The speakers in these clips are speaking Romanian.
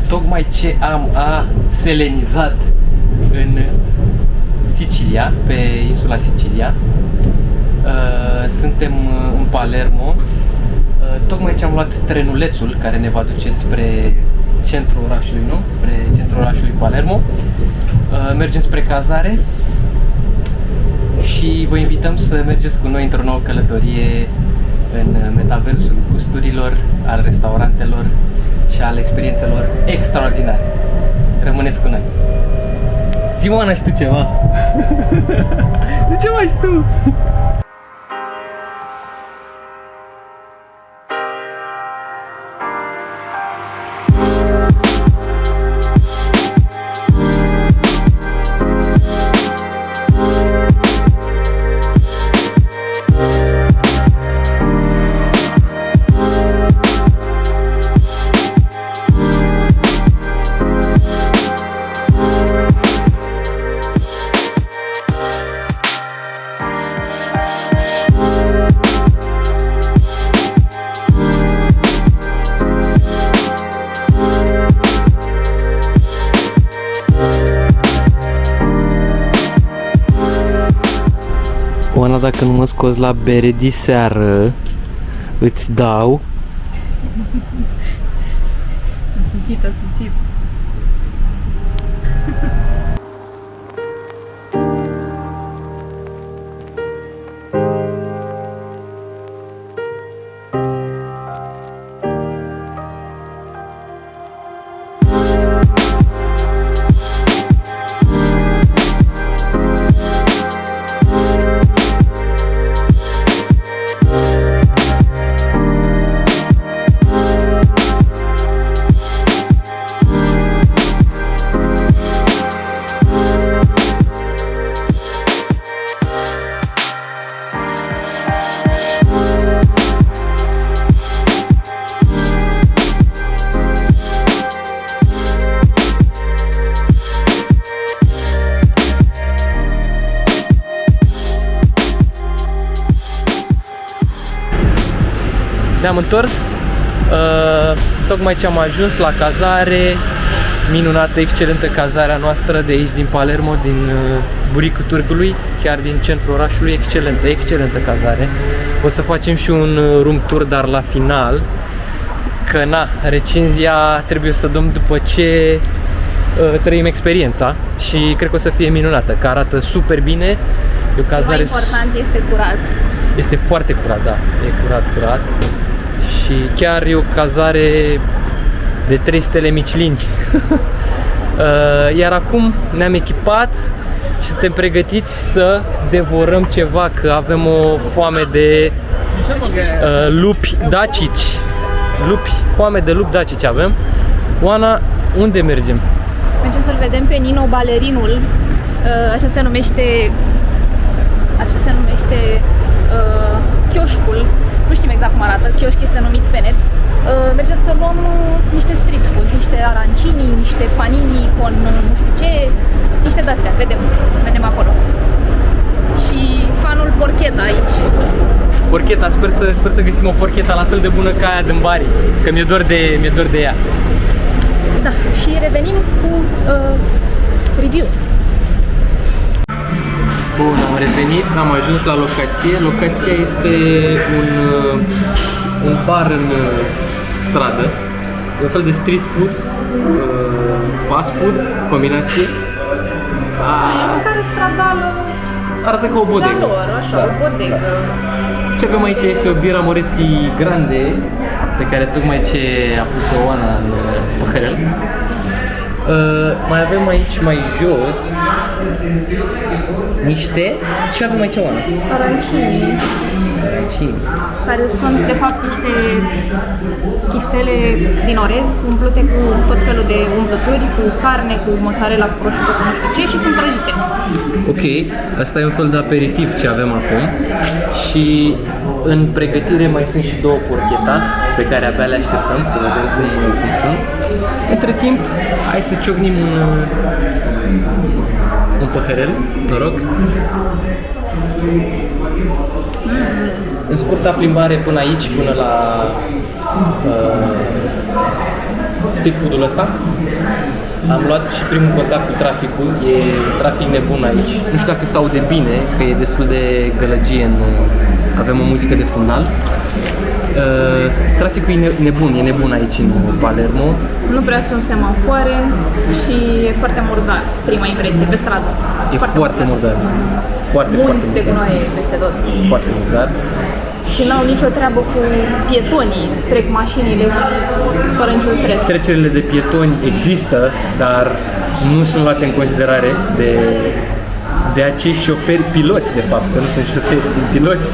Tocmai ce am selenizat în Sicilia, pe insula Sicilia. Suntem în Palermo. Tocmai ce am luat trenulețul care ne va duce spre centrul orașului, nu? Spre centrul orașului Palermo. Mergem spre cazare și vă invităm să mergeți cu noi într-o nouă călătorie în metaversul gusturilor, al restaurantelor și al experiențelor extraordinare. Rămâneți cu noi! Zi-mă, Ana, și tu ceva! De ce mai știu? Oana, dacă nu mă scoți la bere diseară, îți dau... Am simțit. Ne-am întors, tocmai ce am ajuns la cazare, minunată, excelentă cazarea noastră de aici din Palermo, din buricul Târgului, chiar din centrul orașului, excelentă cazare. O să facem și un room tour, dar la final, că na, recenzia trebuie să dăm după ce trăim experiența și cred că o să fie minunată, că arată super bine. E o cazare... Mai important este curat. Este foarte curat, da, e curat. Și chiar e o cazare de 3 stele Michelin. Iar acum ne-am echipat și suntem pregătiți să devorăm ceva, că avem o foame de lupi dacici. Foame de lupi dacici avem. Oana, unde mergem? Mergem să-l vedem pe Nino Balerinul, așa se numește chioșcul. Nu știm exact cum arată, chioșc este numit pe net. Mergem să luăm niște street food, niște arancini, niște panini con nu știu ce, niște de-astea, vedem acolo. Și fanul porchetta aici. Porchetta, sper să găsim o porchetta la fel de bună ca aia din Bari, că mi-e dor de ea. Da, și revenim cu review. Bun, am revenit, am ajuns la locație. Locația este un bar în stradă. E un fel de street food, fast food, combinație. E mâncare stradală. Arată ca o bodegă. Lor, așa, da. O bodegă. Ce avem aici este o birra Moretti Grande, pe care tocmai ce a pus-o Oana în păhărel. Mai avem aici mai jos niște... Ce avem aici, Oana? Arancini. Care sunt de fapt niște chiftele din orez umplute cu tot felul de umplături, cu carne, cu mozzarella, cu prosciutto, cu nu știu ce, și sunt prăjite. Ok, asta e un fel de aperitiv ce avem acum. Și în pregătire mai sunt și 2 porchetta pe care abia le așteptăm să vedem cum sunt. Între timp, hai să ciocnim un păhărel, vă rog. În scurta plimbare până aici, până la street food-ul ăsta. Am luat și primul contact cu traficul, e trafic nebun aici. Nu știu dacă se aude bine, că e destul de gălăgie avem o muzică de fundal. Traficul e nebun aici în Palermo. Nu prea sunt semafoare și e foarte murdar, prima impresie, pe stradă. E foarte murdar. Foarte Munți de gunoaie peste tot. Foarte murdar. Și n-au nicio treabă cu pietonii, trec mașinile și fără niciun stres. Trecerile de pietoni există, dar nu sunt luate în considerare de acești șoferi piloți, de fapt, că nu sunt șoferi piloți.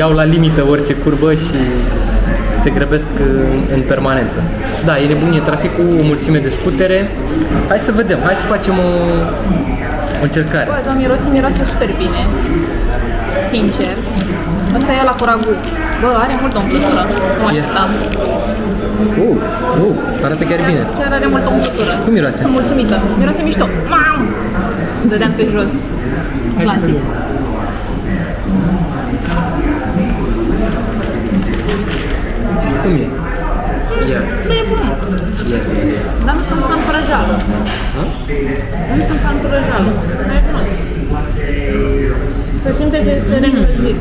Iau la limită orice curbă și se grăbesc în permanență. Da, e nebunie traficul, o mulțime de scutere. Hai să vedem, hai să facem o încercare. Bă, doamne, miroase super bine. Sincer. Asta e la cu ragu. Bă, are multă umplutură. Nu mă așteptam. Arată chiar bine. Chiar are multă umplutură. Cum miroase? Sunt mulțumită. Miroase mișto. Mam! Dădeam pe jos. Clasic. Cum e? Ia. E bun. Ia. Dar nu sunt fan fără jală. Nu sunt fan fără jală. Dar e bună. Se simte că este reîncălzit.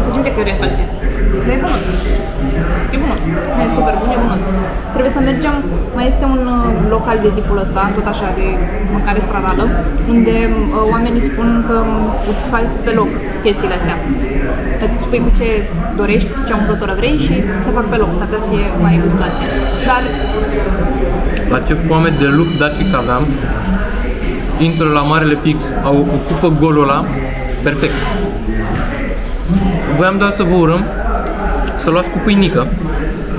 Se simte că e reîncălzit. Dar e bunăț. E bunăț. E super bun, e bunăț. Trebuie să mergem, mai este un local de tipul ăsta, tot așa, de mâncare stradală, unde oamenii spun că îți faci pe loc chestiile astea. Îți spui cu ce dorești, ce umplutură vrei și se fac pe loc, s-ar putea să fie mai gustoase. Dar... La ce foame de lup dacic aveam, intră la marele fix, ocupă golul ăla, perfect. Voiam doar să vă urăm să luați cu pâinică,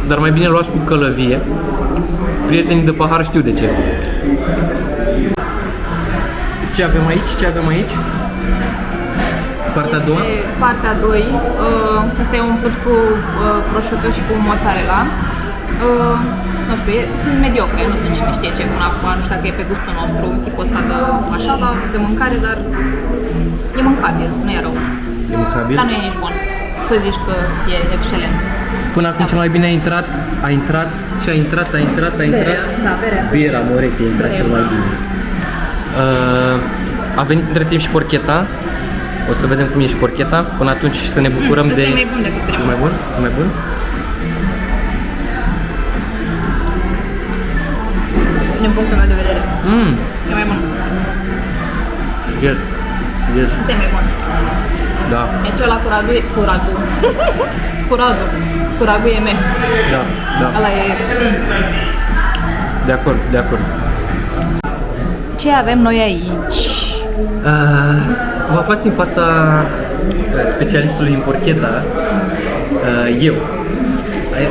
dar mai bine luați cu călăvie. Prietenii de pahar știu de ce. Ce avem aici? Ce avem aici? Partea a doua? Partea 2. Asta e umplut cu prosciutto și cu mozzarella. Nu știu, sunt mediocre, nu sunt cine știe ce pun acum, nu știu dacă e pe gustul nostru, tipul ăsta de așa, de mâncare, dar e mâncabil, nu e rău. E mâncabil? Dar nu e nici bun, să zici că e excelent. Până acum cel mai bine a intrat. Da, berea. Biera Moretti a intrat cel mai bine. A venit între timp și porcheta. O să vedem cum e și porcheta. Până atunci să ne bucurăm de... E mai bun decât primul. Mai bun? Mai bun? Din punctul meu de vedere. E mai bun. Yes. Asta e mai bun. Da. E cel cu radu. Cu ragu e me. Da. Ăla e... De acord. Ce avem noi aici? Vă aflați în fața specialistului în porcheta, eu.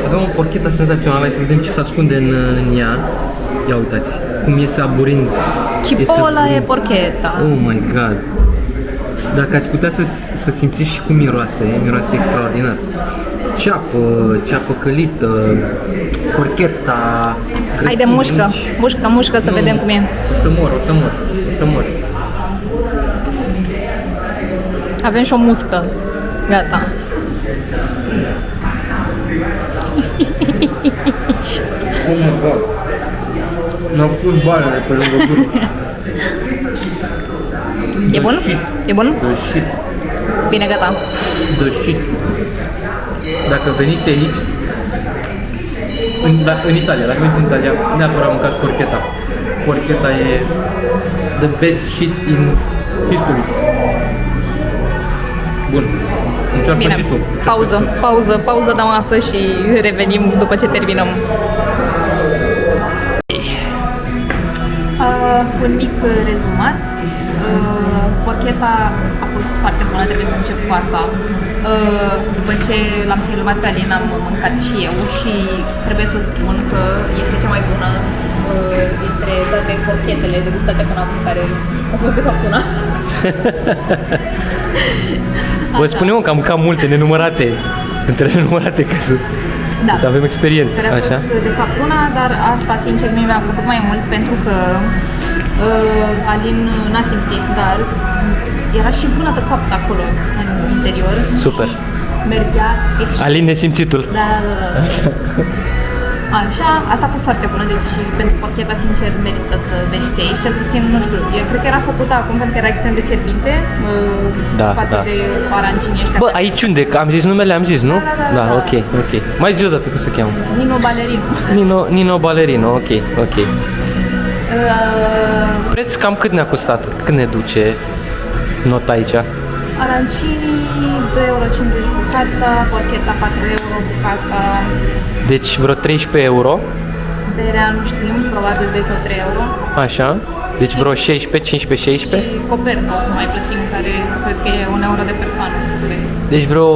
Avem o porcheta senzațională, hai să vedem ce se ascunde în ea. Ia uitați, cum iese aburind. Cipolla e porcheta. Oh my god. Dacă ați putea să simțiți și cum miroase extraordinar. Ceapă călită, porcheta. Haide, mușcă să vedem cum e. O să mor. Avem și o muscă. Gata. Oh my god. Mi-au pus balele pe lângă gură. E bun? E bun? The shit. Bine, gata. The shit. Dacă veniți aici, în Italia, dacă veniți în Italia, neapărat mâncați porcheta. Porcheta e the best shit in history. Bun. Încearcă Bine. și tu. Pauză de masă și revenim după ce terminăm. Un mic rezumat. Porcheta a fost foarte bună, trebuie să încep cu asta. După ce l-am filmat pe Alin, am mâncat și eu și trebuie să spun că este cea mai bună dintre toate porchetele degustate până acum, care a fost de fapt una. Vă spun eu că am mâncat multe, nenumărate, între nenumărate, ca să avem experiență. Care a fost de fapt una, dar asta sincer mie mi-a plăcut mai mult pentru că Alin n-a simțit, dar era și vână de copt acolo în interior. Super. Și mergea excelent. Alin nesimțitul. Da. Așa, asta a fost foarte bună, deci pentru porcheta, sincer, merită să veniți aici, cel puțin, nu știu, eu cred că era făcută acum pentru că era extrem de fierbinte, față de arancini ăștia. Bă, aici unde? Am zis numele, am zis, nu? Da. Ok. Mai zi odată cum se cheamă. Nino Ballerino. Nino Ballerino, ok. Preț cam cât ne-a costat? Cât ne duce nota aici? Arancini 2,50 € bucata, porcheta 4 € bucata. Deci vreo 13 euro. Berea nu știm, probabil 2 sau 3 euro. Așa. Deci vreo 16, 15, 16. Și coperta o să mai plătim, care cred că e 1 euro de persoană. Deci vreo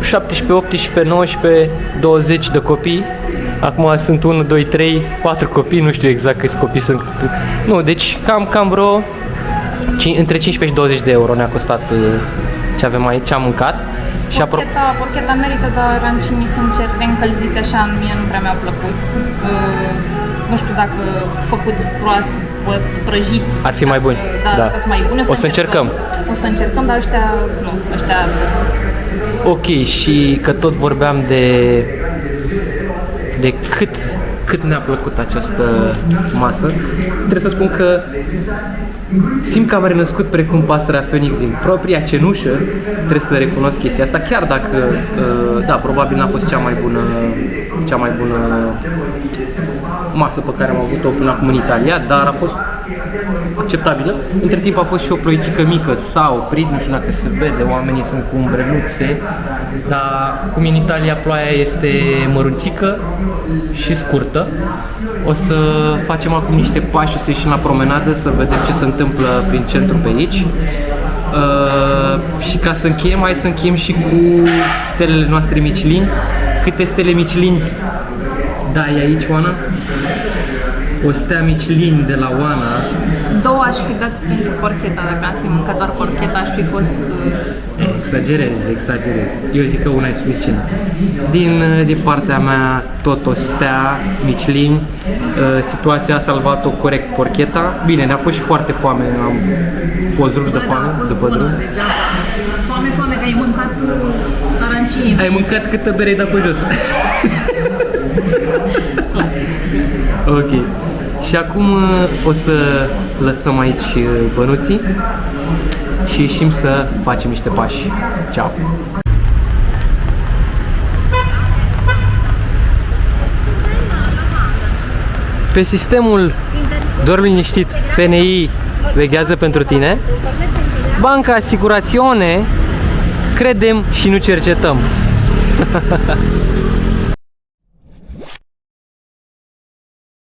17, 18, 19, 20 de copii. Acum sunt 1, 2, 3, 4 copii, nu știu exact câți copii sunt. Nu, deci cam vreo între 15 și 20 de euro ne-a costat ce avem aici, ce am mâncat. Și porcheta merită, dar rancinii, sincer, de încălziți așa, mie nu prea mi-au plăcut. Nu știu dacă făcuți proaspăt, prăjiți. Ar fi mai buni. Da. Sunt mai bune. O să încercăm, dar ăștia, nu, ăștia... Ok, și că tot vorbeam de cât ne-a plăcut această masă, trebuie să spun că simt că am renăscut precum pasărea Phoenix din propria cenușă, trebuie să recunosc chestia asta, chiar dacă, da, probabil n-a fost cea mai bună masă pe care am avut-o până acum în Italia, dar a fost acceptabilă. Între timp a fost și o ploicică mică, s-a oprit, nu știu dacă se vede, oamenii sunt cu umbreluțe, dar cum în Italia ploaia este mărunțică și scurtă, o să facem acum niște pași, o să ieșim la promenadă să vedem ce se întâmplă prin centru pe aici. Și ca să încheiem, hai să încheiem și cu stelele noastre Michelin. Câte stele Michelin dai aici, Oana? O stea Michelin de la Oana. 2 aș fi dat pentru porcheta, dacă am fi mâncat doar porcheta, aș fi fost... Exagerez. Eu zic că una e suficient. Din partea mea, tot o stea Michelin. Situația a salvat-o corect porcheta. Bine, ne-a fost și foarte foame, am fost rupți de foame după drum. Foame, că ai mâncat arancini. Ai mâncat câtă bere ai dat pe jos. Ok. Și acum o să lăsăm aici bănuții și ieșim să facem niște pași. Ciao! Pe sistemul doar liniștit, FNI veghează pentru tine. Banca Asigurațione, credem și nu cercetăm.